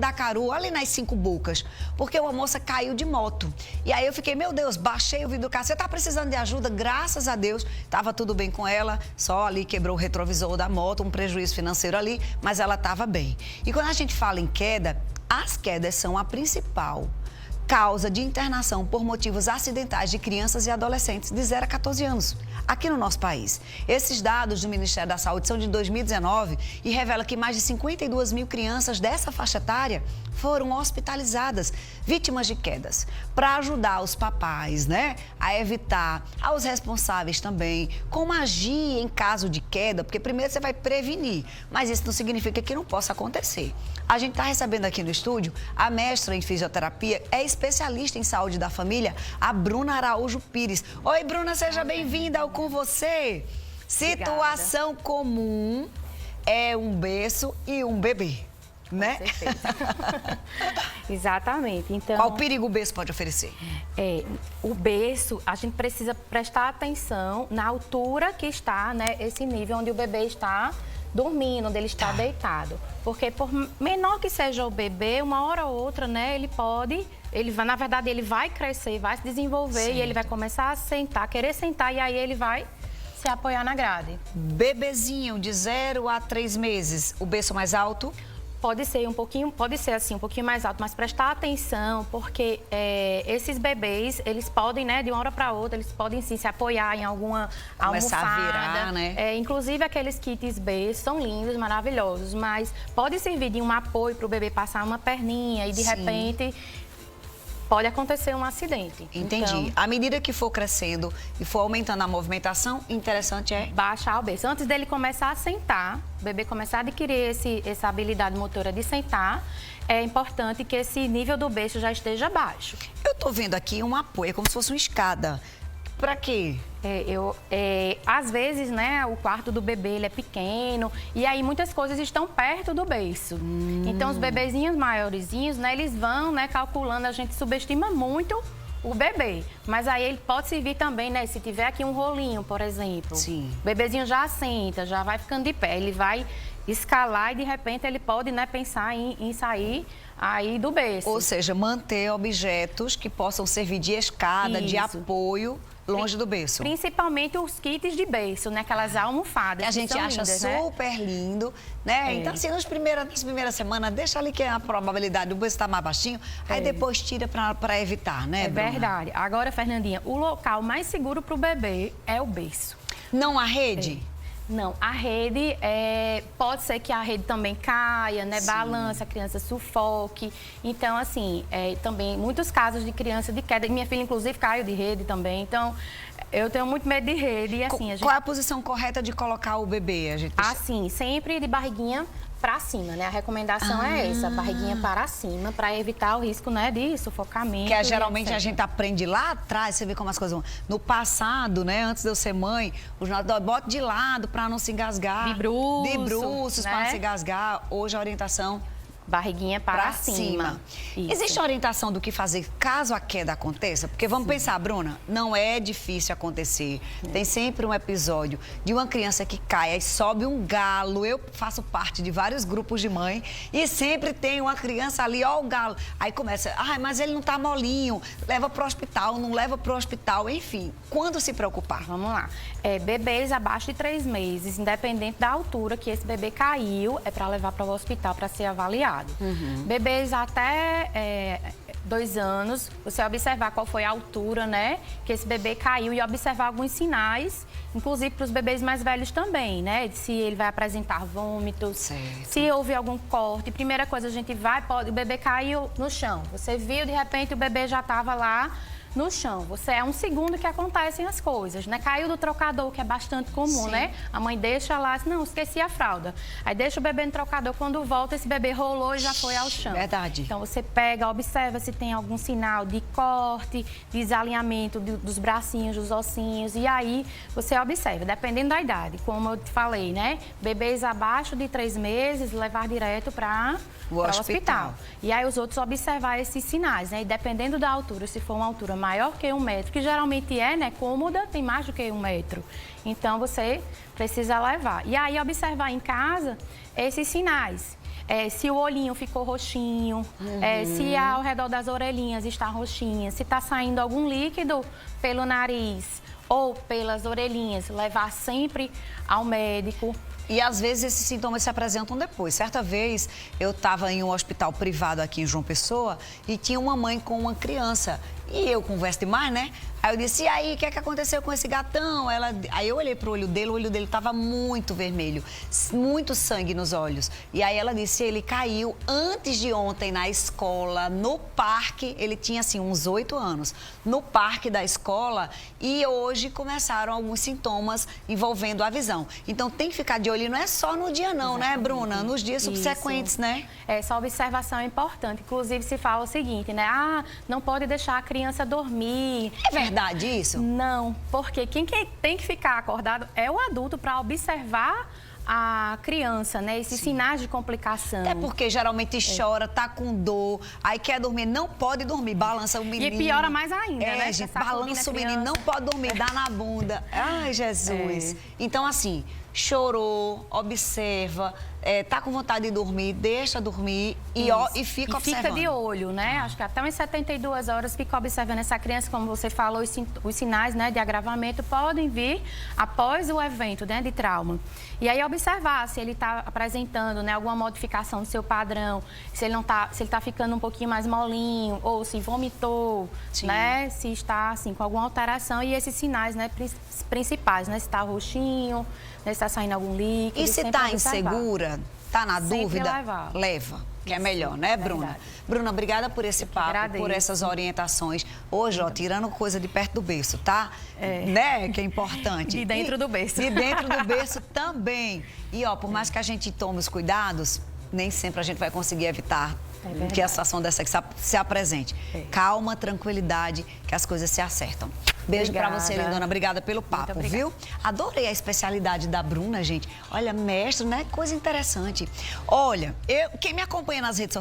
Mandacaru, ali nas 5 Bocas, porque uma moça caiu de moto. E aí eu fiquei, meu Deus, baixei o vidro do carro, você tá precisando de ajuda? Graças a Deus, tava tudo bem com ela, só ali quebrou o retrovisor da moto, um prejuízo financeiro ali, mas ela tava bem. E quando a gente fala em queda, as quedas são a principal causa de internação por motivos acidentais de crianças e adolescentes de 0 a 14 anos, aqui no nosso país. Esses dados do Ministério da Saúde são de 2019 e revela que mais de 52 mil crianças dessa faixa etária foram hospitalizadas, vítimas de quedas. Para ajudar os papais, né, a evitar, aos responsáveis também, como agir em caso de queda, porque primeiro você vai prevenir, mas isso não significa que não possa acontecer. A gente está recebendo aqui no estúdio a mestra em fisioterapia, é especialista em saúde da família, a Bruna Araújo Pires. Oi, Bruna, seja bem-vinda ao Com Você. Situação comum é um berço e um bebê, né? Com certeza. Exatamente. Então, qual perigo o berço pode oferecer? O berço, a gente precisa prestar atenção na altura que está, né, esse nível onde o bebê está dormindo, onde ele está deitado. Porque por menor que seja o bebê, uma hora ou outra, né, na verdade, ele vai crescer, vai se desenvolver e ele vai começar a sentar, querer sentar e aí ele vai se apoiar na grade. Bebezinho de 0 a 3 meses, o berço mais alto? Pode ser um pouquinho mais alto, mas prestar atenção, porque esses bebês, eles podem, né, de uma hora para outra, eles podem sim se apoiar em alguma começar almofada. a virar, né? Inclusive aqueles kits B são lindos, maravilhosos, mas pode servir de um apoio para o bebê passar uma perninha e de repente pode acontecer um acidente. Entendi. Então, à medida que for crescendo e for aumentando a movimentação, interessante é baixar o berço. Antes dele começar a sentar, o bebê começar a adquirir essa habilidade motora de sentar, é importante que esse nível do berço já esteja baixo. Eu tô vendo aqui um apoio, é como se fosse uma escada. Pra quê? Às vezes, né, o quarto do bebê ele é pequeno e aí muitas coisas estão perto do berço. Então, os bebezinhos maiorzinhos, né, eles vão, né, calculando, a gente subestima muito o bebê. Mas aí ele pode servir também, né, se tiver aqui um rolinho, por exemplo. Sim. O bebezinho já senta, já vai ficando de pé, ele vai escalar e de repente ele pode, né, pensar em sair aí do berço. Ou seja, manter objetos que possam servir de escada, de apoio, longe do berço. Principalmente os kits de berço, né? Aquelas almofadas. Que a gente acha lindas, super lindo, né? Então, assim, nas primeiras semanas, deixa ali que a probabilidade do berço estar mais baixinho, aí depois tira para evitar, né, Bruna? Verdade. Agora, Fernandinha, o local mais seguro para o bebê é o berço. Não a rede? Não, a rede, pode ser que a rede também caia, né? Balance, a criança sufoque. Então, assim, também muitos casos de criança de queda. Minha filha, inclusive, caiu de rede também. Então, eu tenho muito medo de rede. E, assim, Qual é a posição correta de colocar o bebê? Assim, sempre de barriguinha para cima, né? A recomendação é essa, barriguinha para cima, para evitar o risco, né, de sufocamento. Que geralmente a gente aprende lá atrás, você vê como as coisas vão. No passado, né, antes de eu ser mãe, os nossos bota de lado para não se engasgar. De bruços, né? para não se engasgar. Hoje a orientação barriguinha para cima. Existe orientação do que fazer caso a queda aconteça? Porque vamos pensar, Bruna, não é difícil acontecer. Tem sempre um episódio de uma criança que cai e sobe um galo. Eu faço parte de vários grupos de mãe e sempre tem uma criança ali, ó o galo. Aí começa, mas ele não tá molinho, leva pro hospital, não leva pro hospital, enfim. Quando se preocupar? Vamos lá. Bebês abaixo de 3 meses, independente da altura que esse bebê caiu, é para levar para o hospital para ser avaliado. Bebês até 2 anos, você observar qual foi a altura, né, que esse bebê caiu e observar alguns sinais, inclusive para os bebês mais velhos também, né, se ele vai apresentar vômitos, se houve algum corte. Primeira coisa, a gente o bebê caiu no chão, você viu, de repente o bebê já estava lá no chão. É um segundo que acontecem as coisas, né? Caiu do trocador, que é bastante comum, né? A mãe deixa lá, não, esqueci a fralda. Aí deixa o bebê no trocador, quando volta, esse bebê rolou e já foi ao chão. Verdade. Então, você pega, observa se tem algum sinal de corte, desalinhamento dos bracinhos, dos ossinhos, e aí você observa, dependendo da idade, como eu te falei, né? Bebês abaixo de 3 meses, levar direto para o hospital. E aí os outros observar esses sinais, né? E dependendo da altura, se for uma altura maior que 1 metro, que geralmente né, cômoda, tem mais do que 1 metro. Então, você precisa levar. E aí, observar em casa esses sinais. se o olhinho ficou roxinho, se ao redor das orelhinhas está roxinha, se está saindo algum líquido pelo nariz ou pelas orelhinhas, levar sempre ao médico. E às vezes esses sintomas se apresentam depois. Certa vez eu estava em um hospital privado aqui em João Pessoa e tinha uma mãe com uma criança. E eu converso demais, né? Aí eu disse, e aí, o que é que aconteceu com esse gatão? Aí eu olhei pro olho dele estava muito vermelho, muito sangue nos olhos. E aí ela disse, ele caiu antes de ontem na escola, no parque, ele tinha assim uns 8 anos, no parque da escola, e hoje começaram alguns sintomas envolvendo a visão. Então tem que ficar de olho, e não é só no dia não, né, Bruna? Nos dias subsequentes, né? Essa observação é importante. Inclusive se fala o seguinte, né? Ah, não pode deixar a criança dormir. É verdade isso? Não, porque quem tem que ficar acordado é o adulto para observar a criança, né? Esses sinais de complicação. É porque geralmente chora, tá com dor, aí quer dormir, não pode dormir, balança o menino. E piora mais ainda, né? Gente, balança o menino, não pode dormir, dá na bunda. Ai, Jesus. Então, assim, chorou, observa, tá com vontade de dormir, deixa dormir e fica observando. Fica de olho, né? Acho que até umas 72 horas fica observando essa criança, como você falou, os sinais, né, de agravamento podem vir após o evento, né, de trauma. E aí observar se ele está apresentando, né, alguma modificação do seu padrão, se ele está ficando um pouquinho mais molinho, ou se vomitou, né, se está assim com alguma alteração, e esses sinais, né, principais, né, se está roxinho, né, se está saindo algum líquido. E se está insegura, está na dúvida, leva. Que é melhor, né, Bruna? Verdade. Bruna, obrigada por esse papo, por essas orientações. Hoje, ó, tirando coisa de perto do berço, tá? Né? Que é importante. De dentro do berço. De dentro do berço também. E, ó, por mais que a gente tome os cuidados, nem sempre a gente vai conseguir evitar que a situação dessa que se apresente. Calma, tranquilidade, que as coisas se acertam. Beijo pra você, lindona. Obrigada pelo papo, viu? Adorei a especialidade da Bruna, gente. Olha, mestre, né? Coisa interessante. Olha, quem me acompanha nas redes sociais